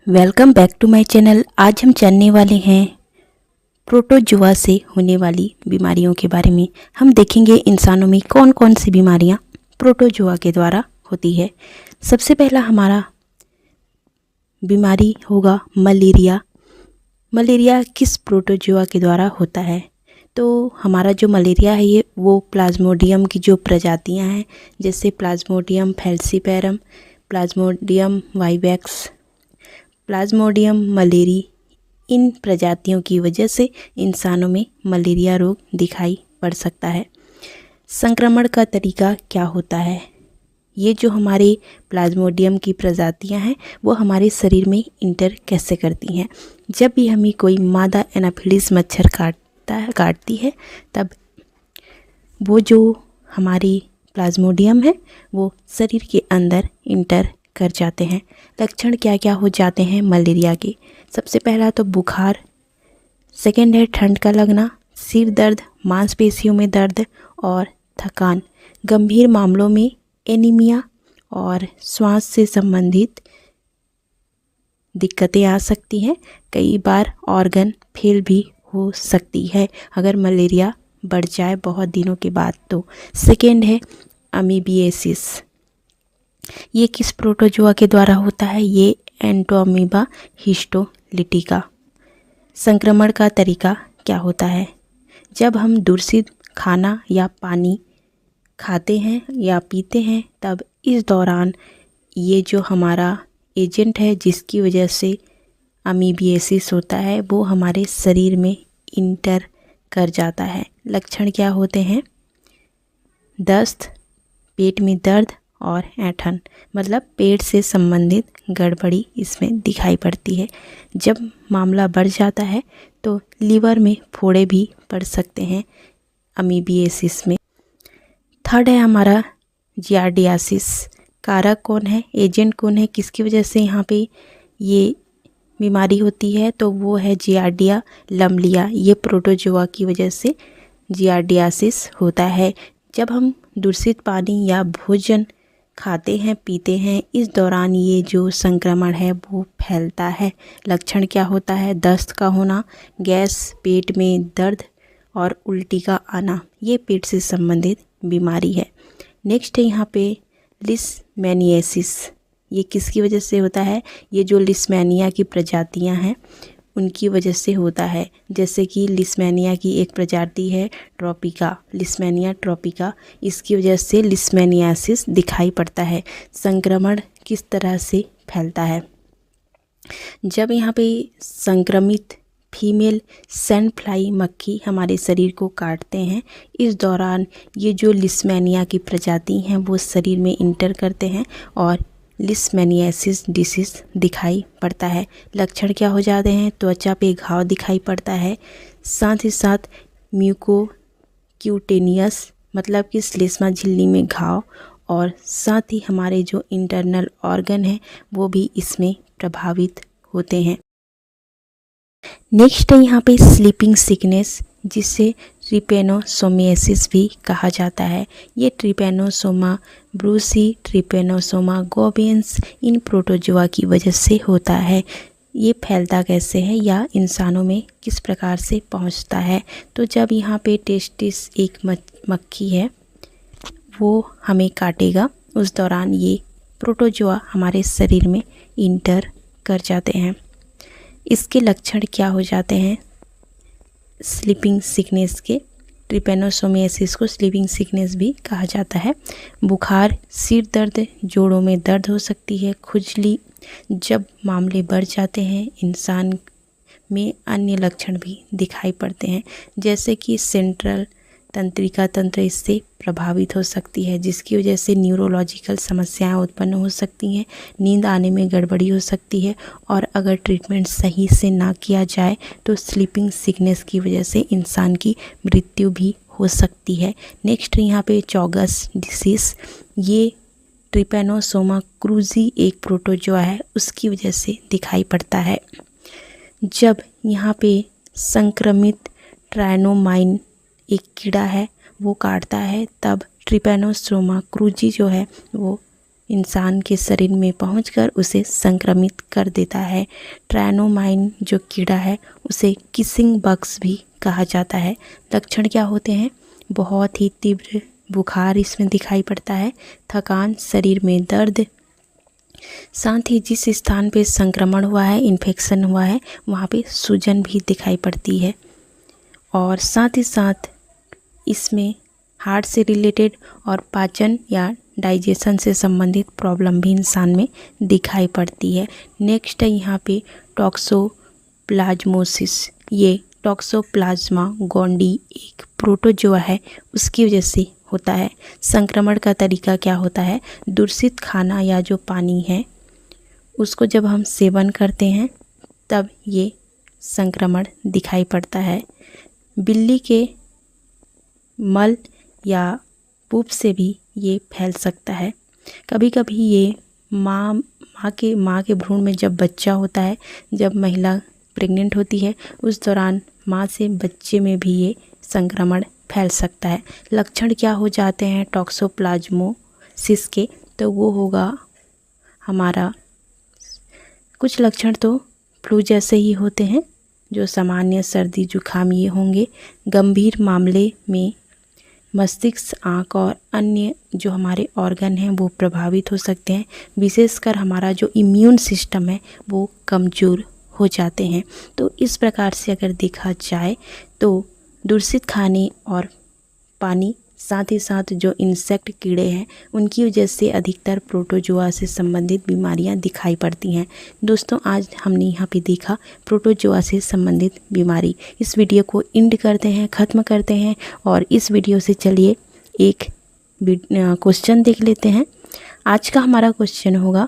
Welcome back to my channel. आज हम जानने वाले हैं प्रोटोजुआ से होने वाली बीमारियों के बारे में। हम देखेंगे इंसानों में कौन कौन सी बीमारियां प्रोटोजुआ के द्वारा होती है। सबसे पहला हमारा बीमारी होगा मलेरिया। मलेरिया किस प्रोटोजुआ के द्वारा होता है? तो हमारा जो मलेरिया है वो प्लाज्मोडियम की जो प्रजातियां हैं, जैसे Plasmodium falciparum, Plasmodium vivax, Plasmodium malariae, इन प्रजातियों की वजह से इंसानों में मलेरिया रोग दिखाई पड़ सकता है। संक्रमण का तरीका क्या होता है? ये जो हमारे प्लाज्मोडियम की प्रजातियां हैं वो हमारे शरीर में इंटर कैसे करती हैं? जब भी हमें कोई मादा एनाफिलिस मच्छर काटती है तब वो जो हमारी प्लाज्मोडियम है वो शरीर के अंदर इंटर कर जाते हैं। लक्षण क्या क्या हो जाते हैं मलेरिया के? सबसे पहला तो बुखार, सेकंड है ठंड का लगना, सिर दर्द, मांसपेशियों में दर्द और थकान। गंभीर मामलों में एनीमिया और श्वास से संबंधित दिक्कतें आ सकती हैं। कई बार ऑर्गन फेल भी हो सकती है अगर मलेरिया बढ़ जाए बहुत दिनों के बाद। तो सेकंड है अमीबियासिस। ये किस प्रोटोजुआ के द्वारा होता है? ये एंटोअमीबा हिस्टोलिटिका। संक्रमण का तरीका क्या होता है? जब हम दूषित खाना या पानी खाते हैं या पीते हैं तब इस दौरान ये जो हमारा एजेंट है जिसकी वजह से अमीबियासिस होता है वो हमारे शरीर में इंटर कर जाता है। लक्षण क्या होते हैं? दस्त, पेट में दर्द और ऐंठन, मतलब पेट से संबंधित गड़बड़ी इसमें दिखाई पड़ती है। जब मामला बढ़ जाता है तो लीवर में फोड़े भी पड़ सकते हैं अमीबियासिस में। थर्ड है हमारा जियार्डियासिस। कारक कौन है, एजेंट कौन है, किसकी वजह से यहाँ पे ये बीमारी होती है? तो वो है जियार्डिया लम्बलिया। ये प्रोटोजुआ की वजह से जियार्डियासिस होता है। जब हम दूषित पानी या भोजन खाते हैं पीते हैं इस दौरान ये जो संक्रमण है वो फैलता है। लक्षण क्या होता है? दस्त का होना, गैस, पेट में दर्द और उल्टी का आना। ये पेट से संबंधित बीमारी है। नेक्स्ट है यहाँ पे लिस्मेनियासिस। ये किसकी वजह से होता है? ये जो लिस्मेनिया की प्रजातियां हैं उनकी वजह से होता है। जैसे कि लिस्मेनिया की एक प्रजाति है ट्रोपिका, लिस्मेनिया ट्रोपिका, इसकी वजह से लिस्मेनियासिस दिखाई पड़ता है। संक्रमण किस तरह से फैलता है? जब यहाँ पे संक्रमित फीमेल सैंड फ्लाई मक्खी हमारे शरीर को काटते हैं इस दौरान ये जो लिस्मेनिया की प्रजाति हैं वो शरीर में इंटर करते हैं और लिस्मेनियासिस डिसीज़ दिखाई पड़ता है। लक्षण क्या हो जाते हैं? त्वचा पे घाव दिखाई पड़ता है, साथ ही साथ म्यूकोक्यूटेनियस मतलब कि श्लेष्मा झिल्ली में घाव, और साथ ही हमारे जो इंटरनल ऑर्गन हैं वो भी इसमें प्रभावित होते हैं। नेक्स्ट है यहाँ पे स्लीपिंग सिकनेस, जिसे ट्रिपेनोसोमियासिस भी कहा जाता है। ये ट्रिपेनोसोमा ब्रूसी, ट्रिपेनोसोमा गोबियंस इन प्रोटोजुआ की वजह से होता है। ये फैलता कैसे है या इंसानों में किस प्रकार से पहुंचता है? तो जब यहाँ पे टेस्टिस एक मक्खी है वो हमें काटेगा उस दौरान ये प्रोटोजुआ हमारे शरीर में इंटर कर जाते हैं। इसके लक्षण क्या हो जाते हैं स्लीपिंग सिकनेस के? ट्रिपेनोसोमियासिस को स्लीपिंग सिकनेस भी कहा जाता है। बुखार, सिर दर्द, जोड़ों में दर्द हो सकती है, खुजली। जब मामले बढ़ जाते हैं इंसान में अन्य लक्षण भी दिखाई पड़ते हैं, जैसे कि सेंट्रल तंत्रिका तंत्र इससे प्रभावित हो सकती है जिसकी वजह से न्यूरोलॉजिकल समस्याएं उत्पन्न हो सकती हैं, नींद आने में गड़बड़ी हो सकती है और अगर ट्रीटमेंट सही से ना किया जाए तो स्लीपिंग सिकनेस की वजह से इंसान की मृत्यु भी हो सकती है। नेक्स्ट यहाँ पे चौगस डिसीज़। ये ट्रिपेनोसोमा क्रूजी एक प्रोटोजुआ है उसकी वजह से दिखाई पड़ता है। जब यहाँ पे संक्रमित ट्राइनोमाइन एक कीड़ा है वो काटता है तब ट्रिपेनोसोमा क्रूजी जो है वो इंसान के शरीर में पहुंचकर उसे संक्रमित कर देता है। ट्राइनोमाइन जो कीड़ा है उसे किसिंग बग्स भी कहा जाता है। लक्षण क्या होते हैं? बहुत ही तीव्र बुखार इसमें दिखाई पड़ता है, थकान, शरीर में दर्द, साथ ही जिस स्थान पे संक्रमण हुआ है, इन्फेक्शन हुआ है, वहाँ पे सूजन भी दिखाई पड़ती है। और साथ ही साथ इसमें हार्ट से रिलेटेड और पाचन या डाइजेशन से संबंधित प्रॉब्लम भी इंसान में दिखाई पड़ती है। नेक्स्ट है यहाँ पे टॉक्सोप्लाज्मोसिस। ये टॉक्सोप्लाज्मा गोंडी एक प्रोटोजोआ है, उसकी वजह से होता है। संक्रमण का तरीका क्या होता है? दूषित खाना या जो पानी है उसको जब हम सेवन करते हैं तब ये संक्रमण दिखाई पड़ता है। बिल्ली के मल या पूप से भी ये फैल सकता है। कभी कभी ये माँ के भ्रूण में जब बच्चा होता है, जब महिला प्रेग्नेंट होती है, उस दौरान माँ से बच्चे में भी ये संक्रमण फैल सकता है। लक्षण क्या हो जाते हैं टॉक्सोप्लाज्मोसिस के? तो वो होगा हमारा, कुछ लक्षण तो फ्लू जैसे ही होते हैं, जो सामान्य सर्दी जुकाम ये होंगे। गंभीर मामले में मस्तिष्क, आँख और अन्य जो हमारे ऑर्गन हैं वो प्रभावित हो सकते हैं। विशेषकर हमारा जो इम्यून सिस्टम है वो कमज़ोर हो जाते हैं। तो इस प्रकार से अगर देखा जाए तो दूषित खाने और पानी, साथ ही साथ जो इंसेक्ट कीड़े हैं उनकी वजह से अधिकतर प्रोटोजोआ से संबंधित बीमारियां दिखाई पड़ती हैं। दोस्तों, आज हमने यहाँ पे देखा प्रोटोजोआ से संबंधित बीमारी। इस वीडियो को एंड करते हैं, ख़त्म करते हैं और इस वीडियो से चलिए एक क्वेश्चन देख लेते हैं। आज का हमारा क्वेश्चन होगा,